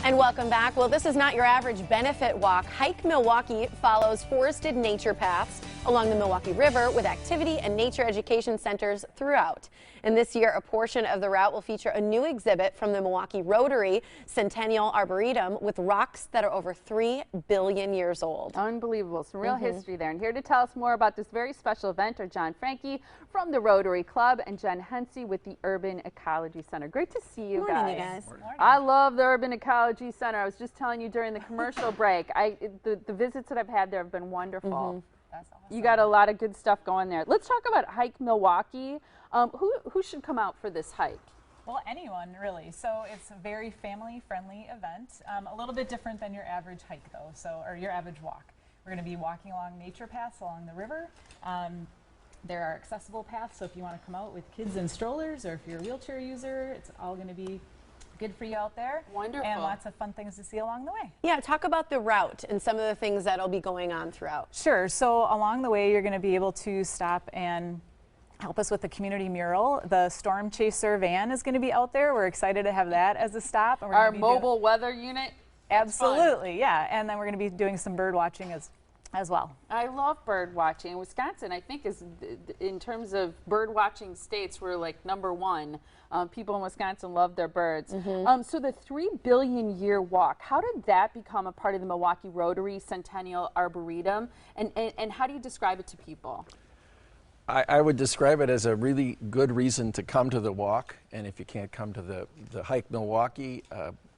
And welcome back. Well, this is not your average benefit walk. Hike Milwaukee follows forested nature paths along the Milwaukee River with activity and nature education centers throughout. And this year, a portion of the route will feature a new exhibit from the Milwaukee Rotary Centennial Arboretum with rocks that are over 3 billion years old. Unbelievable. Some real history there. And here to tell us more about this very special event are John Franke from the Rotary Club and Hense with the Urban Ecology Center. Great to see you guys. Morning, you guys. Morning. I love the Urban Ecology Center. I was just telling you during the commercial break, the visits that I've had there have been wonderful. That's awesome. You got a lot of good stuff going there. Let's talk about Hike Milwaukee. Who should come out for this hike? Well, anyone really. So it's a very family-friendly event. A little bit different than your average hike, though. Or your average walk. We're going to be walking along nature paths along the river. There are accessible paths, so if you want to come out with kids and strollers, or if you're a wheelchair user, it's all going to be good for you out there. Wonderful. And lots of fun things to see along the way. Yeah, talk about the route and some of the things that'll be going on throughout. Sure. So along the way, you're going to be able to stop and help us with the community mural. The Storm Chaser van is going to be out there. We're excited to have that as a stop. And we're Our gonna be mobile weather unit? Absolutely, yeah. And then we're going to be doing some bird watching as well. I love bird watching. Wisconsin, I think, is in terms of bird watching states, we're like #1. People in Wisconsin love their birds. So the 3 billion year walk, how did that become a part of the Milwaukee Rotary Centennial Arboretum? And how do you describe it to people? I would describe it as a really good reason to come to the walk. And if you can't come to the Hike Milwaukee,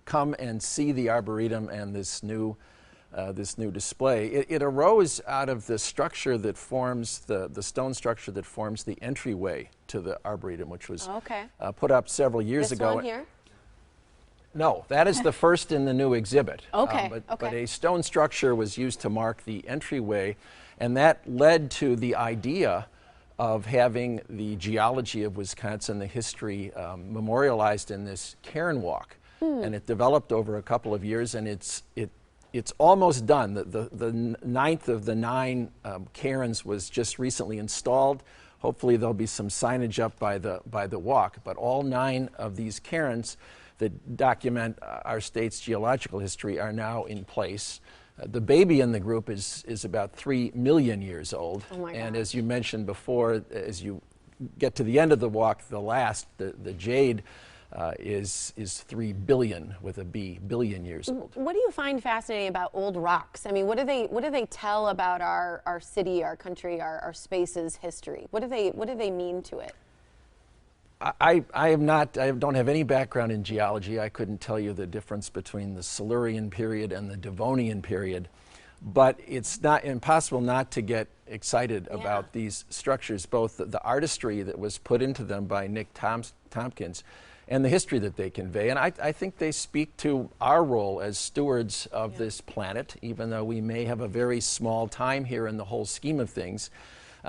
come and see the Arboretum and this new display. It arose out of the structure that forms the stone structure that forms the entryway to the Arboretum, which was put up several years ago. This one here? No, that is the first in the new exhibit. Okay. But a stone structure was used to mark the entryway, and that led to the idea of having the geology of Wisconsin, the history, memorialized in this cairn walk. And it developed over a couple of years, and it's almost done. The ninth of the 9 cairns was just recently installed. Hopefully there'll be some signage up by the walk, but all 9 of these cairns that document our state's geological history are now in place. The baby in the group is about 3 million years old. Oh my And gosh. as you mentioned before, as you get to the end of the walk, the jade is 3 billion with a B, billion years old. What do you find fascinating about old rocks? I mean, what do they tell about our city, our country, our space's history? What do they mean to it? I don't have any background in geology. I couldn't tell you the difference between the Silurian period and the Devonian period, but it's not impossible not to get excited about these structures, both the artistry that was put into them by Nick Tompkins and the history that they convey. And I think they speak to our role as stewards of this planet, even though we may have a very small time here in the whole scheme of things,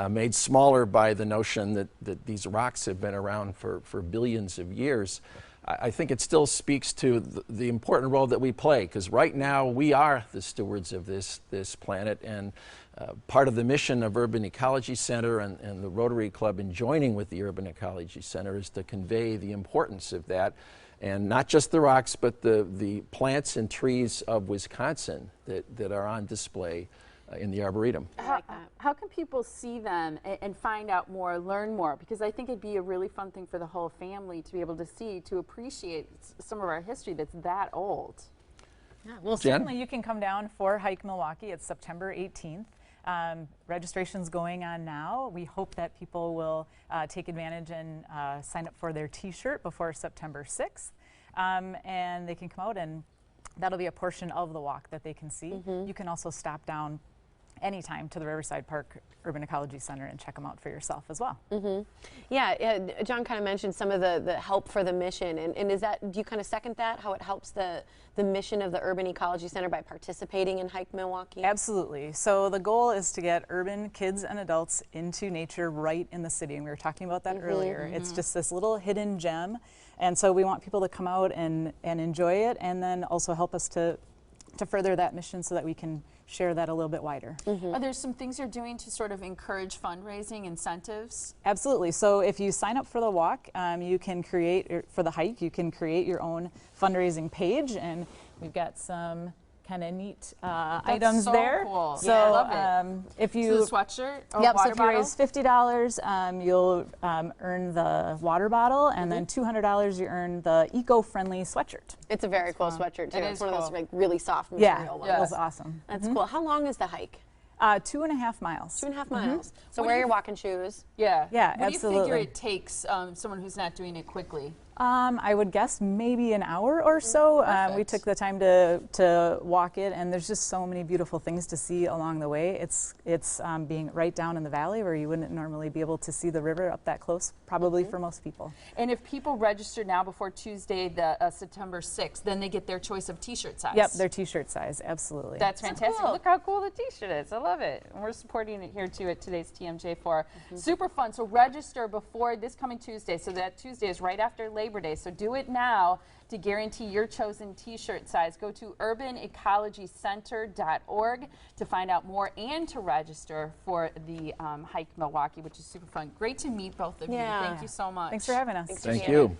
made smaller by the notion that these rocks have been around for billions of years. I think it still speaks to the important role that we play, because right now we are the stewards of this planet, and part of the mission of Urban Ecology Center and the Rotary Club in joining with the Urban Ecology Center is to convey the importance of that, and not just the rocks, but the plants and trees of Wisconsin that are on display in the Arboretum. How can people see them and find out more, learn more? Because I think it'd be a really fun thing for the whole family to be able to see, to appreciate some of our history that's that old. Yeah, well, certainly you can come down for Hike Milwaukee. It's September 18th. Registration's going on now. We hope that people will take advantage and sign up for their t-shirt before September 6th. And they can come out, and that'll be a portion of the walk that they can see. You can also stop down anytime to the Riverside Park Urban Ecology Center and check them out for yourself as well. Yeah, John kind of mentioned some of the help for the mission, and is that, do you kind of second that, how it helps the mission of the Urban Ecology Center by participating in Hike Milwaukee? Absolutely. So the goal is to get urban kids and adults into nature right in the city, and we were talking about that earlier. It's just this little hidden gem, and so we want people to come out and enjoy it, and then also help us to to further that mission so that we can share that a little bit wider. Are there some things you're doing to sort of encourage fundraising incentives? Absolutely. So if you sign up for the walk, you can create, for the hike, you can create your own fundraising page, and we've got some kind of neat items so there. Cool. So Yeah, I love it. if you So the sweatshirt or yep, water so if you bottle? raise $50, you'll earn the water bottle, and then $200 you earn the eco-friendly sweatshirt. It's a very cool sweatshirt too. It it's is one of those cool. like really soft Yeah, material it ones. was awesome. That's cool. How long is the hike? 2.5 miles. 2.5 miles. So What do wear you- your walking shoes. Yeah. Yeah, What do you figure absolutely. it takes someone who's not doing it quickly? I would guess maybe an hour or so. We Perfect. took the time to walk it, and there's just so many beautiful things to see along the way. It's being right down in the valley where you wouldn't normally be able to see the river up that close, probably for most people. And if people register now before Tuesday, the September 6th, then they get their choice of t-shirt size. Yep, their t-shirt size, absolutely. That's fantastic. cool. Look how cool the t-shirt is. I love it. And we're supporting it here too at today's TMJ4. Super fun. So register before this coming Tuesday. So that Tuesday is right after Labor Day. So do it now to guarantee your chosen t-shirt size. Go to urbanecologycenter.org to find out more and to register for the Hike Milwaukee, which is super fun. Great to meet both of you. Yeah. Thank you so much. Thanks for having us. Thanks for Thank being here. you.